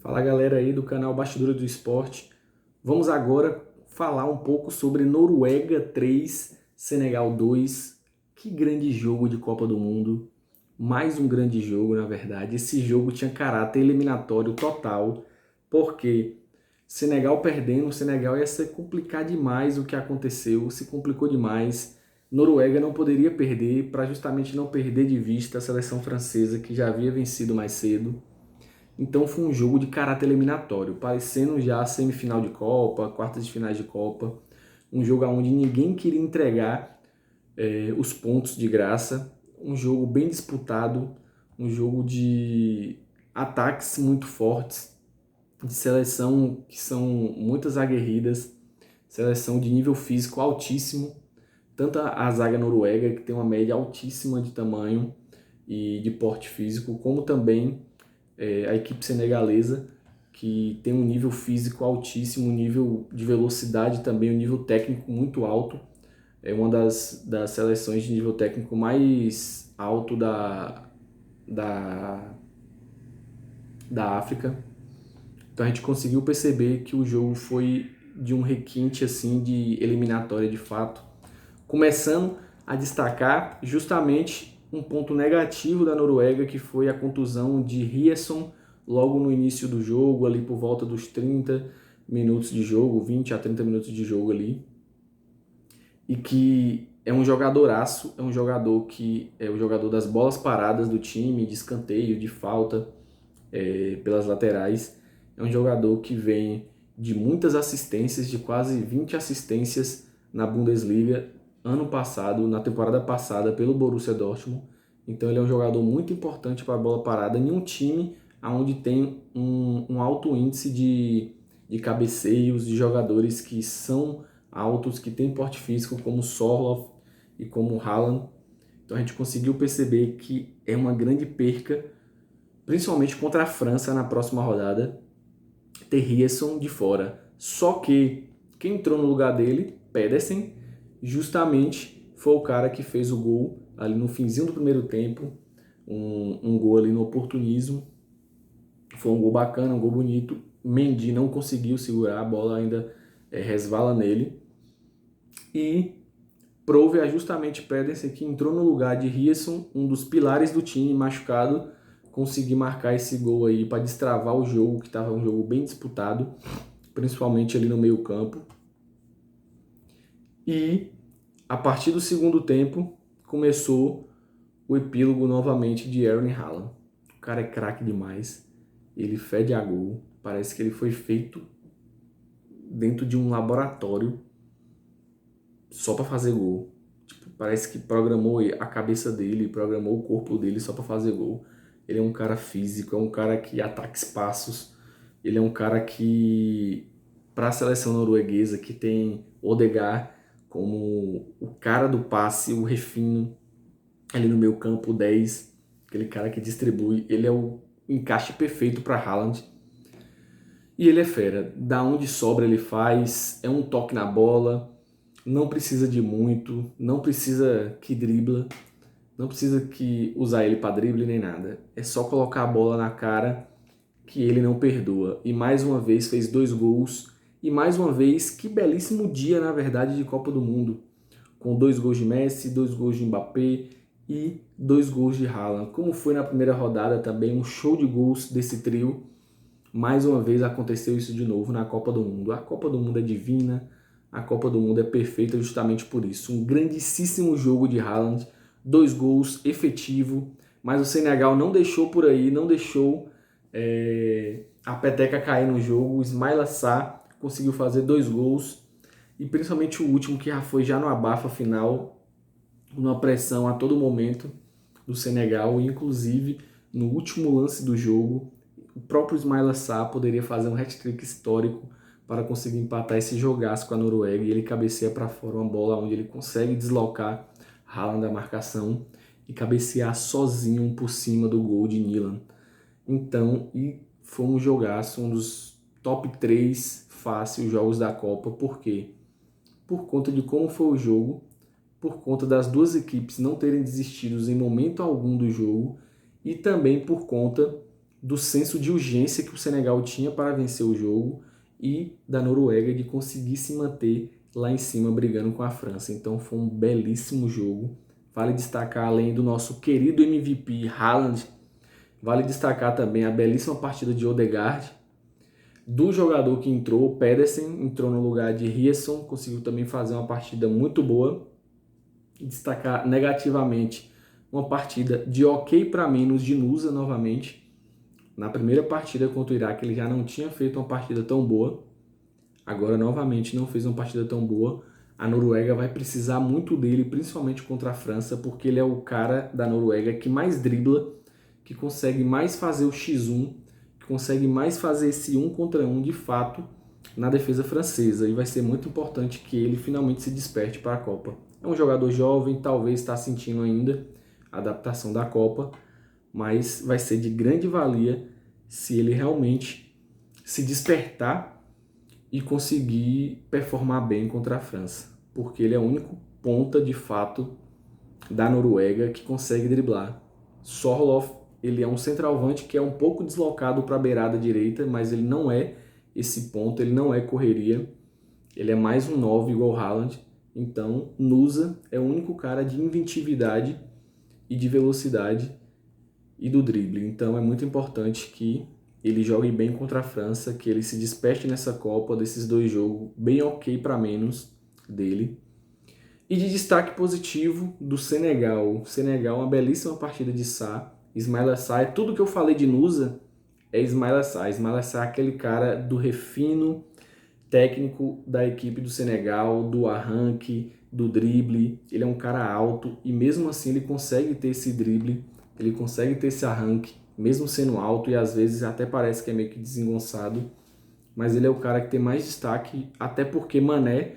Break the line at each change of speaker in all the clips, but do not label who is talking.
Fala galera aí do canal Bastidores do Esporte. Vamos agora falar um pouco sobre Noruega 3, Senegal 2. Que grande jogo de Copa do Mundo. Mais um grande jogo, na verdade. Esse jogo tinha caráter eliminatório total, porque Senegal perdendo, o Senegal ia se complicar demais o que aconteceu, se complicou demais. Noruega não poderia perder, para justamente não perder de vista a seleção francesa que já havia vencido mais cedo. Então foi um jogo de caráter eliminatório, parecendo já semifinal de Copa, quartas de finais de Copa. Um jogo onde ninguém queria entregar os pontos de graça. Um jogo bem disputado, um jogo de ataques muito fortes, de seleção que são muitas aguerridas, seleção de nível físico altíssimo. Tanto a zaga noruega, que tem uma média altíssima de tamanho e de porte físico, como também a equipe senegalesa, que tem um nível físico altíssimo, um nível de velocidade também, um nível técnico muito alto. É uma das seleções de nível técnico mais alto da, da África. Então a gente conseguiu perceber que o jogo foi de um requinte assim de eliminatória de fato, começando a destacar justamente um ponto negativo da Noruega, que foi a contusão de Ryerson logo no início do jogo, ali por volta dos 30 minutos de jogo, 20 a 30 minutos de jogo ali, e que é um jogadoraço, é um jogador que é o jogador das bolas paradas do time, de escanteio, de falta, pelas laterais. É um jogador que vem de muitas assistências, de quase 20 assistências na Bundesliga ano passado, na temporada passada, pelo Borussia Dortmund. Então ele é um jogador muito importante para a bola parada em um time onde tem um alto índice de cabeceios, de jogadores que são altos, que têm porte físico, como Sorloth e como Haaland. Então a gente conseguiu perceber que é uma grande perca, principalmente contra a França na próxima rodada, ter Ryerson de fora. Só que quem entrou no lugar dele, Pedersen, justamente foi o cara que fez o gol ali no finzinho do primeiro tempo, um gol ali no oportunismo. Foi um gol bacana, um gol bonito. Mendy não conseguiu segurar, a bola ainda resvala nele. E prove a justamente Pedersen, que entrou no lugar de Ryerson, um dos pilares do time, machucado, conseguir marcar esse gol aí para destravar o jogo, que estava um jogo bem disputado, principalmente ali no meio campo. E a partir do segundo tempo começou o epílogo novamente de Erling Haaland. O cara é craque demais, ele fede a gol, parece que ele foi feito dentro de um laboratório só para fazer gol. Tipo, parece que programou a cabeça dele, programou o corpo dele só para fazer gol. Ele é um cara físico, é um cara que ataca espaços. Ele é um cara que, para a seleção norueguesa, que tem Odegaard como o cara do passe, o refino, ali no meio campo, o 10, aquele cara que distribui. Ele é o encaixe perfeito para Haaland. E ele é fera. Da onde sobra ele faz, é um toque na bola, não precisa de muito, não precisa que dribla, não precisa que usar ele para drible nem nada. É só colocar a bola na cara que ele não perdoa. E mais uma vez fez 2 gols. E mais uma vez, que belíssimo dia, na verdade, de Copa do Mundo. Com 2 gols de Messi, 2 gols de Mbappé e 2 gols de Haaland. Como foi na primeira rodada também, um show de gols desse trio. Mais uma vez aconteceu isso de novo na Copa do Mundo. A Copa do Mundo é divina, a Copa do Mundo é perfeita justamente por isso. Um grandíssimo jogo de Haaland, 2 gols, efetivo, mas o Senegal não deixou por aí, não deixou a peteca cair no jogo. O Ismaila Sarr conseguiu fazer 2 gols, e principalmente o último, que já foi já no abafa final, numa pressão a todo momento do Senegal, e inclusive no último lance do jogo, o próprio Ismaila Sarr poderia fazer um hat-trick histórico para conseguir empatar esse jogaço com a Noruega, e ele cabeceia para fora uma bola onde ele consegue deslocar Haaland da marcação e cabecear sozinho por cima do gol de Nyland. Então, e foi um jogaço, um dos top 3 fácil jogos da Copa. Por quê? Por conta de como foi o jogo, por conta das duas equipes não terem desistido em momento algum do jogo, e também por conta do senso de urgência que o Senegal tinha para vencer o jogo e da Noruega de conseguir se manter lá em cima brigando com a França. Então foi um belíssimo jogo. Vale destacar, além do nosso querido MVP Haaland, vale destacar também a belíssima partida de Odegaard, do jogador que entrou, o Pedersen, entrou no lugar de Rieson, conseguiu também fazer uma partida muito boa. Destacar negativamente uma partida de ok para menos de Nusa novamente. Na primeira partida contra o Iraque ele já não tinha feito uma partida tão boa. Agora novamente não fez uma partida tão boa. A Noruega vai precisar muito dele, principalmente contra a França, porque ele é o cara da Noruega que mais dribla, que consegue mais fazer o X1, que consegue mais fazer esse 1 contra 1 de fato na defesa francesa. E vai ser muito importante que ele finalmente se desperte para a Copa. É um jogador jovem, talvez está sentindo ainda a adaptação da Copa, mas vai ser de grande valia se ele realmente se despertar e conseguir performar bem contra a França, porque ele é o único ponta de fato da Noruega que consegue driblar. Sorloth, ele é um centroavante que é um pouco deslocado para a beirada direita, mas ele não é esse ponto, ele não é correria, ele é mais um 9 igual o Haaland. Então, Nusa é o único cara de inventividade e de velocidade e do drible. Então, é muito importante que ele jogue bem contra a França, que ele se desperte nessa Copa desses dois jogos, bem ok para menos dele. E de destaque positivo do Senegal. Senegal, uma belíssima partida de Sá. Ismaila Sá, é tudo que eu falei de Nusa, é Ismaila Sá. Ismaila Sá é aquele cara do refino técnico da equipe do Senegal, do arranque, do drible. Ele é um cara alto e mesmo assim ele consegue ter esse drible, ele consegue ter esse arranque, mesmo sendo alto e às vezes até parece que é meio que desengonçado. Mas ele é o cara que tem mais destaque, até porque Mané,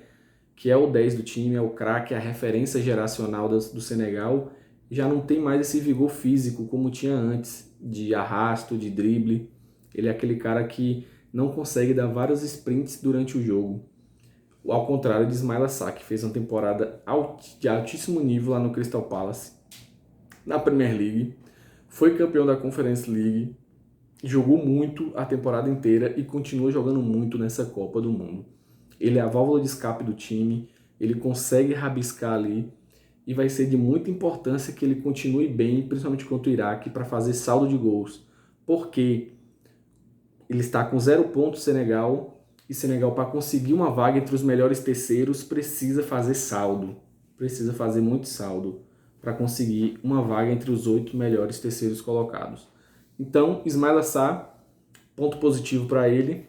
que é o 10 do time, é o craque, é a referência geracional do Senegal, já não tem mais esse vigor físico como tinha antes, de arrasto, de drible. Ele é aquele cara que não consegue dar vários sprints durante o jogo. Ao contrário de Ismaila Sarr, que fez uma temporada de altíssimo nível lá no Crystal Palace, na Premier League, foi campeão da Conference League, jogou muito a temporada inteira e continua jogando muito nessa Copa do Mundo. Ele é a válvula de escape do time, ele consegue rabiscar ali e vai ser de muita importância que ele continue bem, principalmente contra o Iraque, para fazer saldo de gols. Porque ele está com 0 pontos Senegal, e Senegal, para conseguir uma vaga entre os melhores terceiros, precisa fazer saldo. Precisa fazer muito saldo para conseguir uma vaga entre os 8 melhores terceiros colocados. Então, Ismaila Sarr, ponto positivo para ele.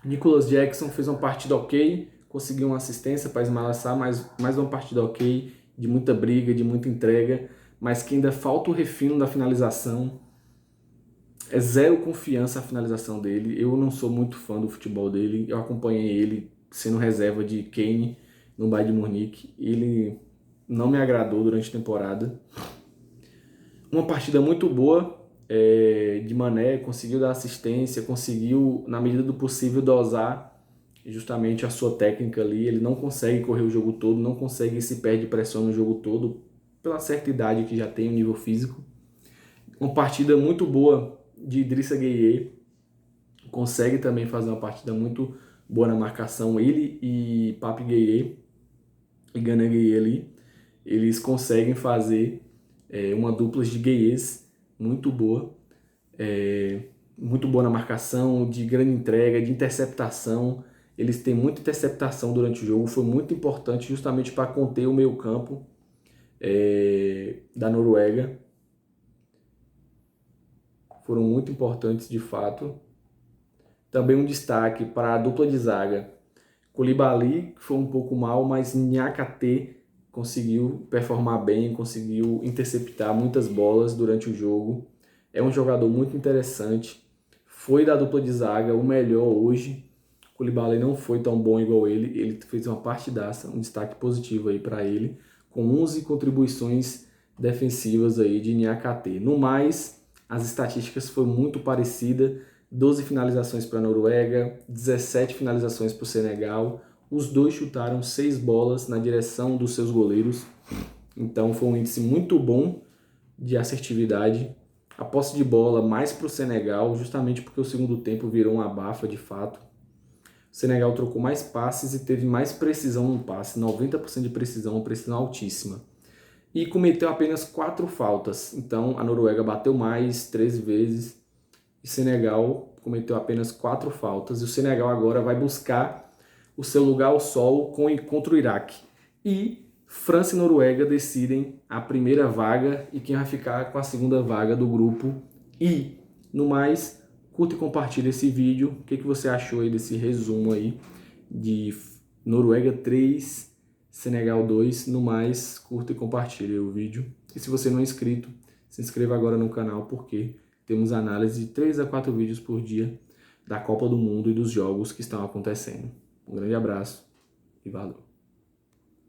Nicolas Jackson fez uma partida ok, conseguiu uma assistência para Ismaila Sarr, mas mais uma partida ok, de muita briga, de muita entrega, mas que ainda falta o refino da finalização. É zero confiança a finalização dele. Eu não sou muito fã do futebol dele. Eu acompanhei ele sendo reserva de Kane no Bayern de Munique. Ele não me agradou durante a temporada. Uma partida muito boa de Mané, conseguiu dar assistência, conseguiu, na medida do possível, dosar justamente a sua técnica ali. Ele não consegue correr o jogo todo, não consegue se perde pressão no jogo todo, pela certa idade que já tem, o nível físico. Uma partida muito boa de Idrissa Gueye, consegue também fazer uma partida muito boa na marcação. Ele e Pape Gueye e Gana Gueye ali, eles conseguem fazer uma dupla de Gueyes muito boa, muito boa na marcação, de grande entrega, de interceptação. Eles têm muita interceptação durante o jogo, foi muito importante justamente para conter o meio campo da Noruega. Foram muito importantes de fato. Também um destaque para a dupla de zaga. Koulibaly, que foi um pouco mal, mas Niakate conseguiu performar bem, conseguiu interceptar muitas bolas durante o jogo. É um jogador muito interessante. Foi da dupla de zaga o melhor hoje. Koulibaly não foi tão bom igual ele. Ele fez uma partidaça, um destaque positivo aí para ele, com 11 contribuições defensivas aí de Niakate. No mais, as estatísticas foram muito parecidas. 12 finalizações para a Noruega, 17 finalizações para o Senegal. Os dois chutaram 6 bolas na direção dos seus goleiros. Então foi um índice muito bom de assertividade. A posse de bola mais para o Senegal, justamente porque o segundo tempo virou uma abafa de fato. O Senegal trocou mais passes e teve mais precisão no passe, 90% de precisão, uma precisão altíssima. E cometeu apenas 4 faltas. Então a Noruega bateu mais 13 vezes e o Senegal cometeu apenas 4 faltas. E o Senegal agora vai buscar o seu lugar ao sol contra o Iraque. E França e Noruega decidem a primeira vaga e quem vai ficar com a segunda vaga do grupo I. No mais, curta e compartilha esse vídeo. O que você achou aí desse resumo aí de Noruega 3, Senegal 2? No mais, curta e compartilha o vídeo. E se você não é inscrito, se inscreva agora no canal, porque temos análise de 3 a 4 vídeos por dia da Copa do Mundo e dos jogos que estão acontecendo. Um grande abraço e valeu!